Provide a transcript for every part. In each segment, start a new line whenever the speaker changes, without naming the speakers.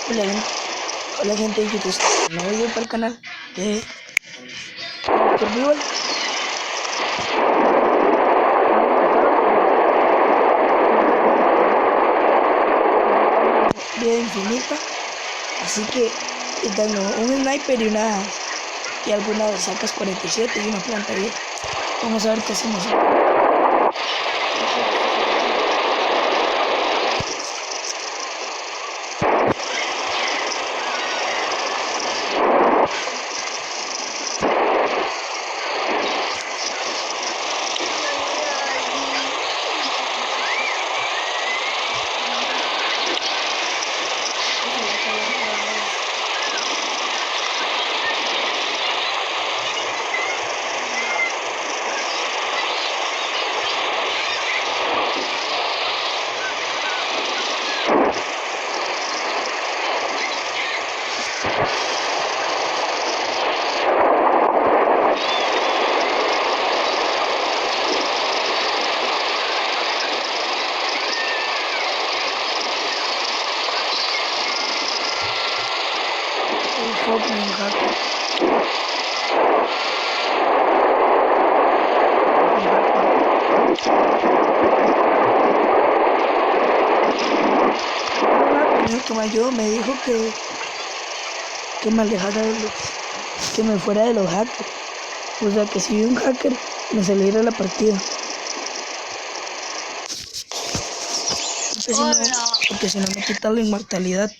Hola, hola gente de YouTube, nuevo video para el canal de Survival vida infinita, así que tengo un sniper y algunas sacas 47 y una planta vieja. Vamos a ver qué hacemos. Que me ayudó, me dijo que me alejara que me fuera de los hackers. O sea, que si vi un hacker me saliera la partida. Porque si no me quita la inmortalidad.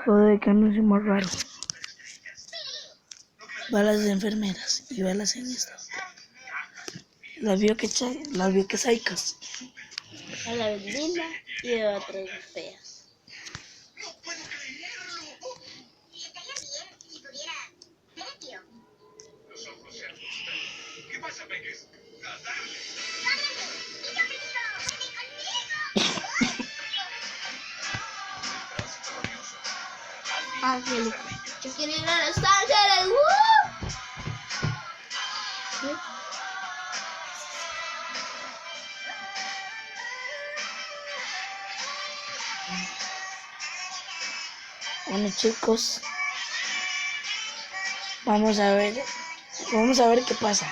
Joder, que anuncio más raro. Balas de enfermeras y balas en esta otra. Las vio que saicas.
A la linda y de otras feas.
¿Qué pasa, peques?
Angélica, yo quiero ir a Los Ángeles.
Bueno, chicos, vamos a ver qué pasa.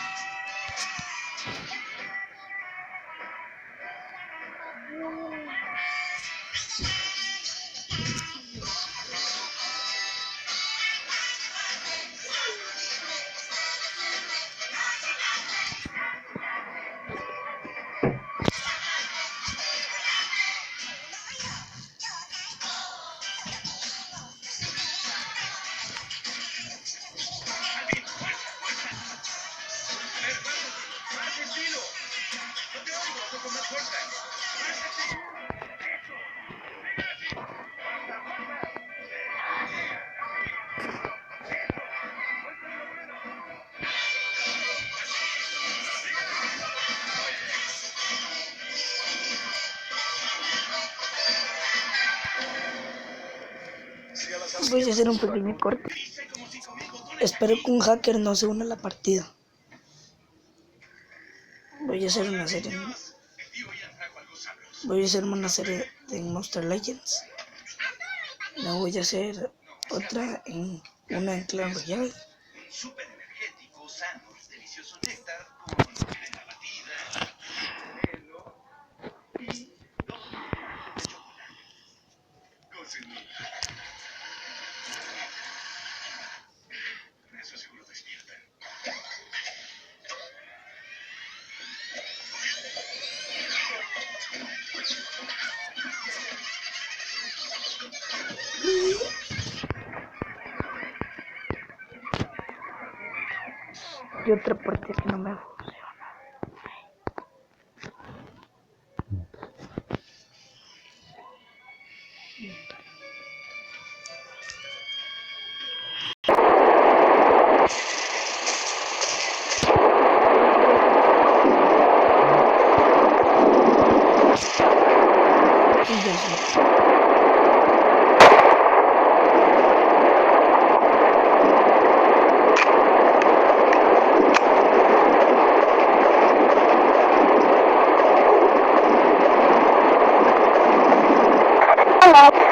Voy a hacer un pequeño corte. Espero que un hacker no se una a la partida. Voy a hacer una serie de Monster Legends. La voy a hacer otra en una en Clan Royale.
Súper energético, sano y delicioso néctar con crema batida, caramelo y 2 mililitros de chocolate. Gócenlo. Eso seguro despierta.
Y otra parte que no me funciona. ¿Eres hacker?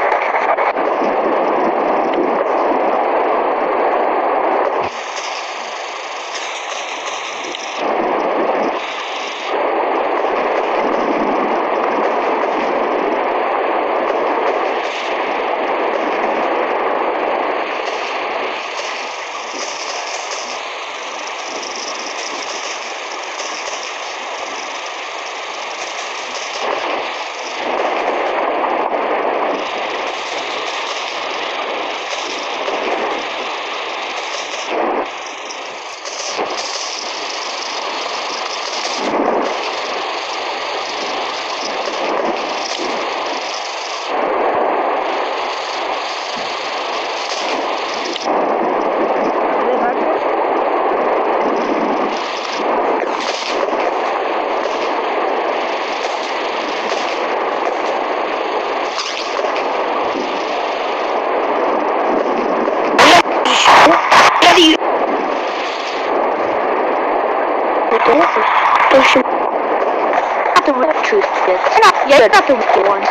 Not the real truth is. Not the real ones.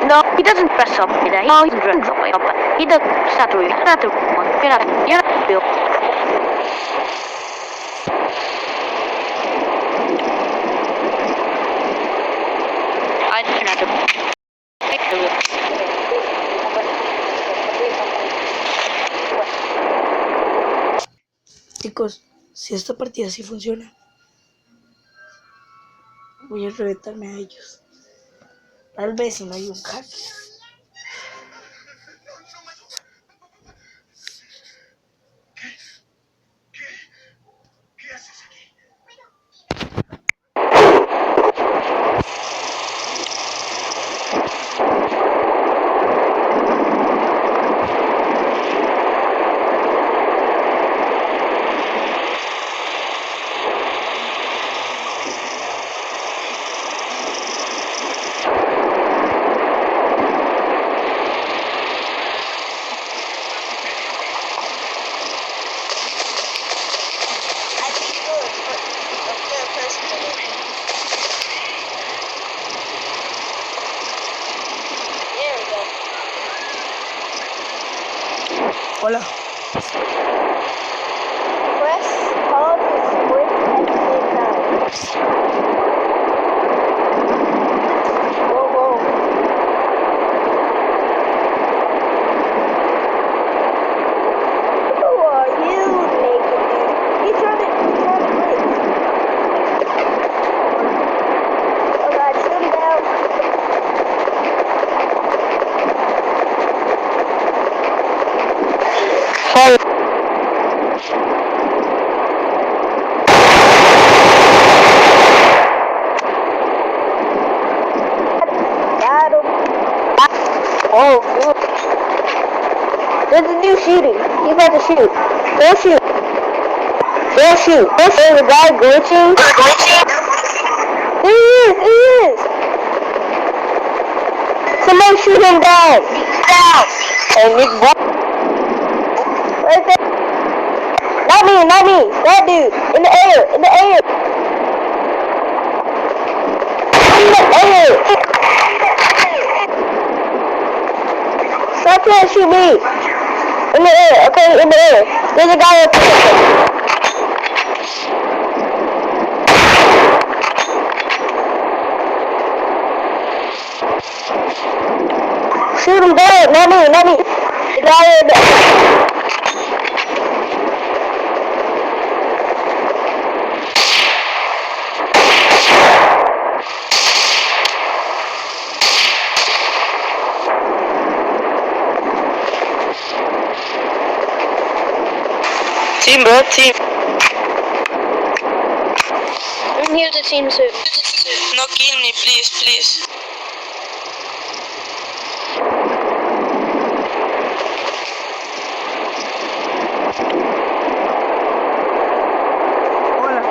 No, he doesn't dress up like that. No, he doesn't dress up like that. But he doesn't. It's not the real. Not the real one. You're not real. You're not the real.
Chicos, si esta partida sí funciona, voy a reventarme a ellos. Tal vez si no hay un hack.
¿Qué haces aquí?
Hola.
Press hold to sprint at the same time. Whoa, whoa. Who are you, naked dude? He's trying to break. Oh God, shoot him down. Got him. Oh, good. There's a new shooting. He's about to shoot. Go shoot. Go shoot. There's a guy glitching. There he is. There he is. Somebody shoot him down. And Nick right there. Not me. That dude. In the air. In the air. Stop trying to shoot me. In the air. Okay, in the air. There's a guy up there. Shoot him down. Not me. The guy in the
Team, bro, team. I'm here to team too. No kill me, please.
Hola.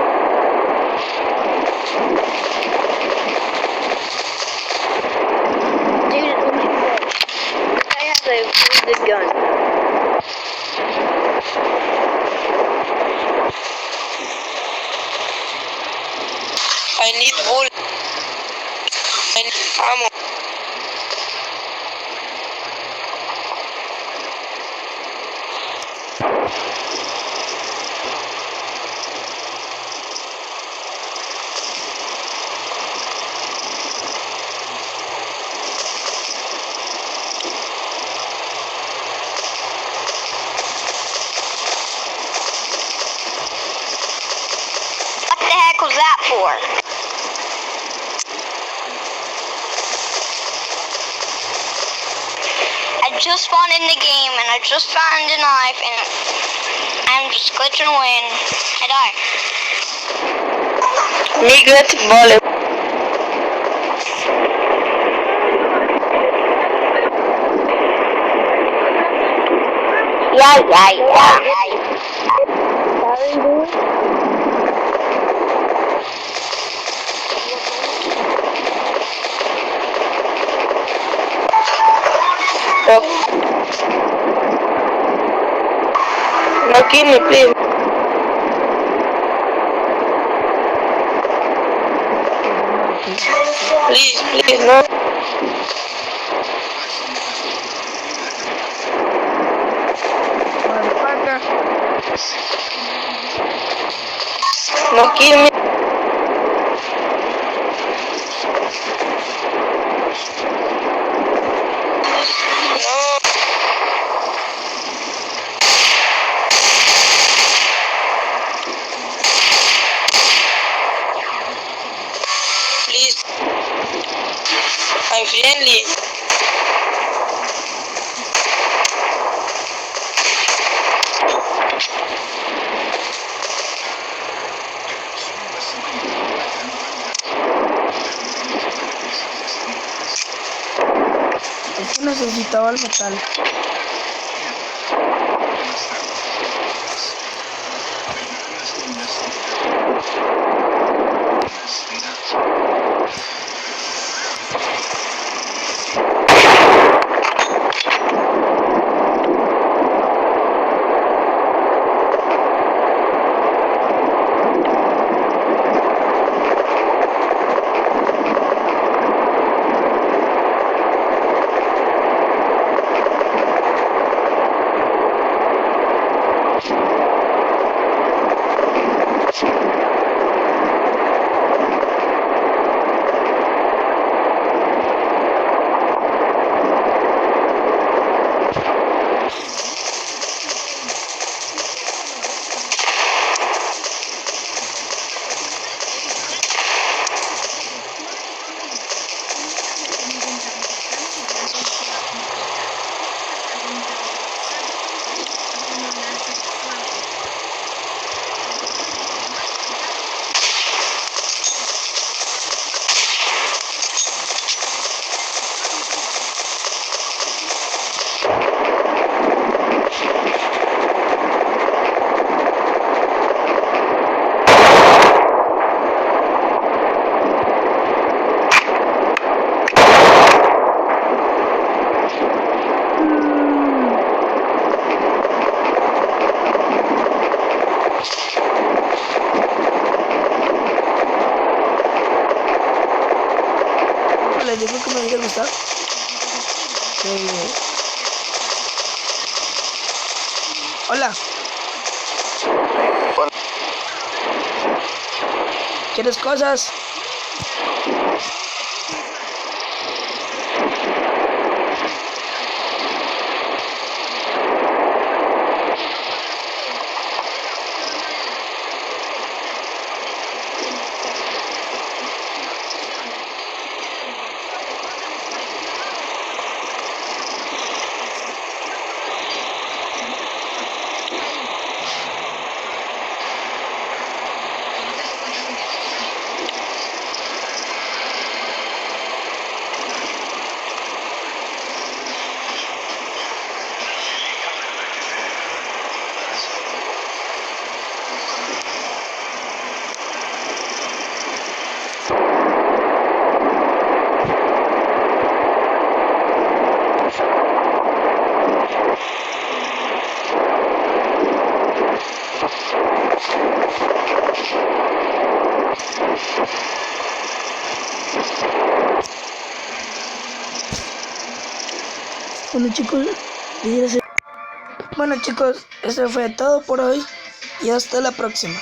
Dude, let me play. This guy has a really good gun.
I need wool. I need ammo.
What the heck was that for? I just spawned in the game and I just found a knife and I'm just glitching away and I die.
Migrat vole.
Yeah.
No kill me, please. Please, no.
Motherfucker.
No kill me. No. Please. I'm friendly.
Es que necesitaba el metal. Les digo que me hubiera gustado. Hola. ¿Quieres cosas? Bueno chicos, bueno chicos, eso fue todo por hoy y hasta la próxima.